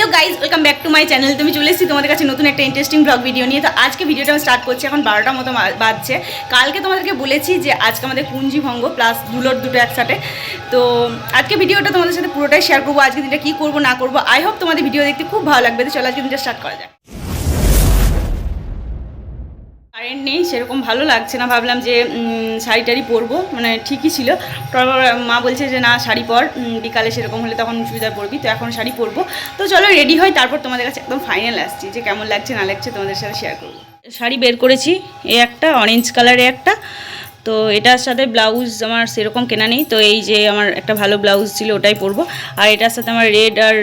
Hello guys welcome back to my channel. तो मैं चले एसेছি তোমাদের কাছে নতুন একটা ইন্টারেস্টিং ব্লগ ভিডিও নিয়ে। তো আজকে ভিডিওটা আমি স্টার্ট করছি, এখন 12টার মতো বাজছে। কালকে তোমাদেরকে বলেছি যে আজকে আমাদের কুঞ্জি ভঙ্গ প্লাস দুলোর দুটো একসাথে। তো আজকে ভিডিওটা তোমাদের সাথে পুরোটাই শেয়ার করবো, আজকে দিনটা কী করবো না করবো। আই হোপ তোমাদের ভিডিও দেখতে খুব ভালো লাগবে। তো চলো আজকে দিনটা স্টার্ট করা যাক। কারেন্ট নেই, সেরকম ভালো লাগছে না, ভাবলাম যে শাড়ি টাড়ি পরবো, মানে ঠিকই ছিল। তারপর মা বলছে যে না শাড়ি পর, বিকালে সেরকম হলে তখন চুড়িদার পরবি, তো এখন শাড়ি পরবো। তো চলো রেডি হয়, তারপর তোমাদের কাছে একদম ফাইনাল আসছি যে কেমন লাগছে না লাগছে তোমাদের সাথে শেয়ার করবো। শাড়ি বের করেছি, এই একটা অরেঞ্জ কালারে একটা, তো এটার সাথে ব্লাউজ আমার সেরকম কেনা নেই, তো এই যে আমার একটা ভালো ব্লাউজ ছিল ওটাই পরবো। আর এটার সাথে আমার রেড আর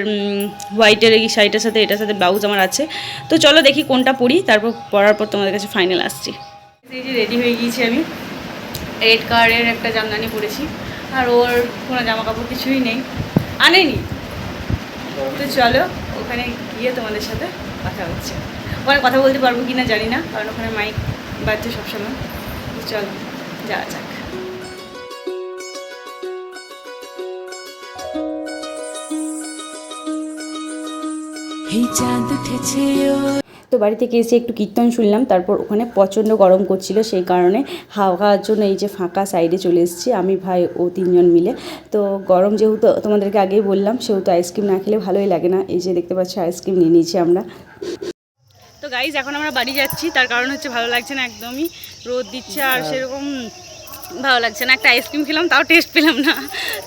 হোয়াইটের এই শাড়িটার সাথে এটার সাথে ব্লাউজ আমার আছে। তো চলো দেখি কোনটা পরি, তারপর পরার পর তোমাদের কাছে ফাইনাল আসছি। এই যে রেডি হয়ে গিয়েছি আমি, রেড কালারের একটা জামদানি পরেছি, আর ওর কোনো জামা কাপড় কিছুই নেই, আনেনি। তো চলো ওখানে গিয়ে তোমাদের সাথে কথা হচ্ছে। ওখানে কথা বলতে পারবো কি না জানি না, কারণ ওখানে মাইক বাজছে সবসময়। তো চলো যাওয়া যাক। তো বাড়ি থেকে এসে একটু কীর্তন শুনলাম, তারপর ওখানে প্রচণ্ড গরম করছিল, সেই কারণে হাওয়া খাওয়ার জন্য এই যে ফাঁকা সাইডে চলে এসেছি আমি, ভাই ও তিনজন মিলে। তো গরম যেহেতু তোমাদেরকে আগেই বললাম, সেহেতু আইসক্রিম না খেলে ভালোই লাগে না। এই যে দেখতে পাচ্ছি আইসক্রিম নিয়ে নিয়েছি আমরা। তো গাইজ এখন আমরা বাড়ি যাচ্ছি, তার কারণ হচ্ছে ভালো লাগছে না, একদমই রোদ দিচ্ছে আর সেরকম ভালো লাগছে না। একটা আইসক্রিম খেলাম তাও টেস্ট পেলাম না,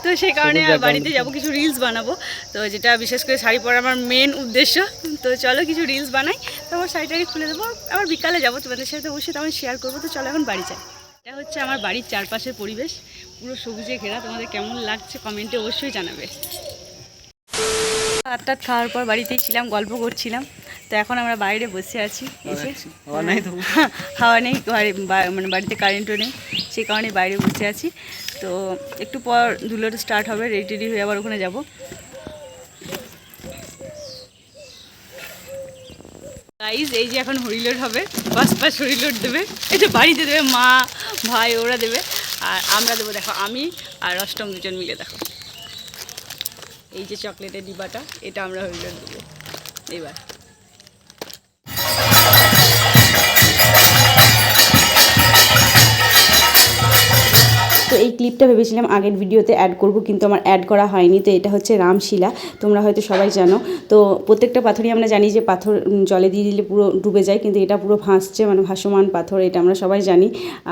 তো সেই কারণে বাড়িতে যাব, কিছু রিলস বানাবো। তো যেটা বিশেষ করে শাড়ি পরা আমার মেন উদ্দেশ্য। তো চলো কিছু রিলস বানাই, তো আমার শাড়িটারি খুলে দেবো, আবার বিকালে যাবো তোমাদের সাথে অবশ্যই, তখন শেয়ার করবো। তো চলো এখন বাড়ি যাই। এটা হচ্ছে আমার বাড়ির চারপাশের পরিবেশ, পুরো সবুজে ঘেরা। তোমাদের কেমন লাগছে কমেন্টে অবশ্যই জানাবে। ভাত খাওয়ার পর বাড়িতেই ছিলাম, গল্প করছিলাম। তো এখন আমরা বাইরে বসে আছি, এসে হাওয়া নেই, মানে বাড়িতে কারেন্টও নেই, সেই কারণে বাইরে বসে আছি। তো একটু পর ধুলোটা স্টার্ট হবে, রেডি হয়ে আবার ওখানে যাব। গাইজ এই যে এখন হরিলোড হবে, পাঁচ হরিলোড দেবে, এই যে বাড়িতে দেবে মা ভাই ওরা দেবে, আর আমরা দেবো দেখো আমি আর অষ্টম দুজন মিলে। দেখো এই যে চকলেটের ডিবাটা, এটা আমরা হরিলোড দেবো এবার। তো এই ক্লিপটা ভেবেছিলাম আগের ভিডিওতে অ্যাড করব, কিন্তু আমার অ্যাড করা হয়নি। তো এটা হচ্ছে রামশিলা, তোমরা হয়তো সবাই জানো। তো প্রত্যেকটা পাথরই আমরা জানি যে পাথর জলে দিয়ে দিলে পুরো ডুবে যায়, কিন্তু এটা পুরো ভাসছে, মানে ভাসমান পাথর, এটা আমরা সবাই জানি।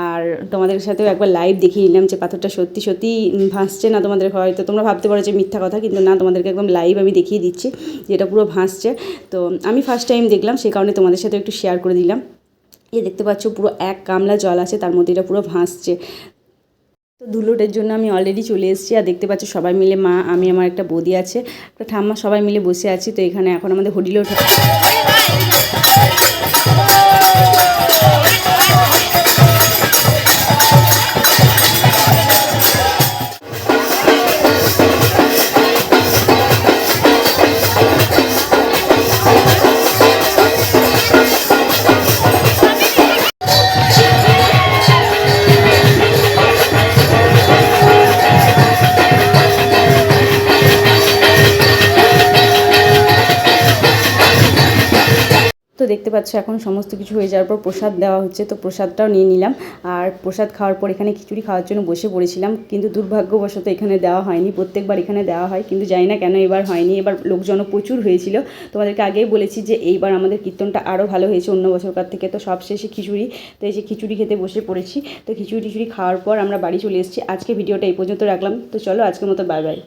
আর তোমাদের সাথেও একবার লাইভ দেখিয়ে নিলাম যে পাথরটা সত্যি সত্যি ভাসছে না। তোমাদের হয়তো তোমরা ভাবতে পারো যে মিথ্যা কথা, কিন্তু না, তোমাদেরকে একদম লাইভ আমি দেখিয়ে দিচ্ছি যে এটা পুরো ভাসছে। তো আমি ফার্স্ট টাইম দেখলাম, সেই কারণে তোমাদের সাথে একটু শেয়ার করে দিলাম। এই দেখতে পাচ্ছ পুরো এক গামলা জল আছে, তার মধ্যে এটা পুরো ভাসছে। তো ধুলোটের জন্য আমি অলরেডি চলে এসেছি, আর দেখতে পাচ্ছি সবাই মিলে, মা আমি আমার একটা বৌদি আছে, একটা ঠাম্মা, সবাই মিলে বসে আছি। তো এখানে এখন আমাদের হরিলোট তো দেখতে পাচ্ছ এখন সমস্ত কিছু হয়ে যাওয়ার পর প্রসাদ দেওয়া হচ্ছে। তো প্রসাদটাও নিয়ে নিলাম, আর প্রসাদ খাওয়ার পর এখানে খিচুড়ি খাওয়ার জন্য বসে পড়েছিলাম, কিন্তু দুর্ভাগ্যবশত এখানে দেওয়া হয়নি। প্রত্যেকবার এখানে দেওয়া হয়, কিন্তু জানি না কেন এবার হয়নি। এবার লোকজনও প্রচুর হয়েছিল। তোমাদেরকে আগেই বলেছি যে এইবার আমাদের কীর্তনটা আরও ভালো হয়েছে অন্য বছরকার থেকে। তো সবশেষে খিচুড়ি, তো এই যে খিচুড়ি খেতে বসে পড়েছি। তো খিচুড়ি খাওয়ার পর আমরা বাড়ি চলে এসেছি। আজকে ভিডিওটা এই পর্যন্ত রাখলাম। তো চলো আজকের মতো বাই বাই।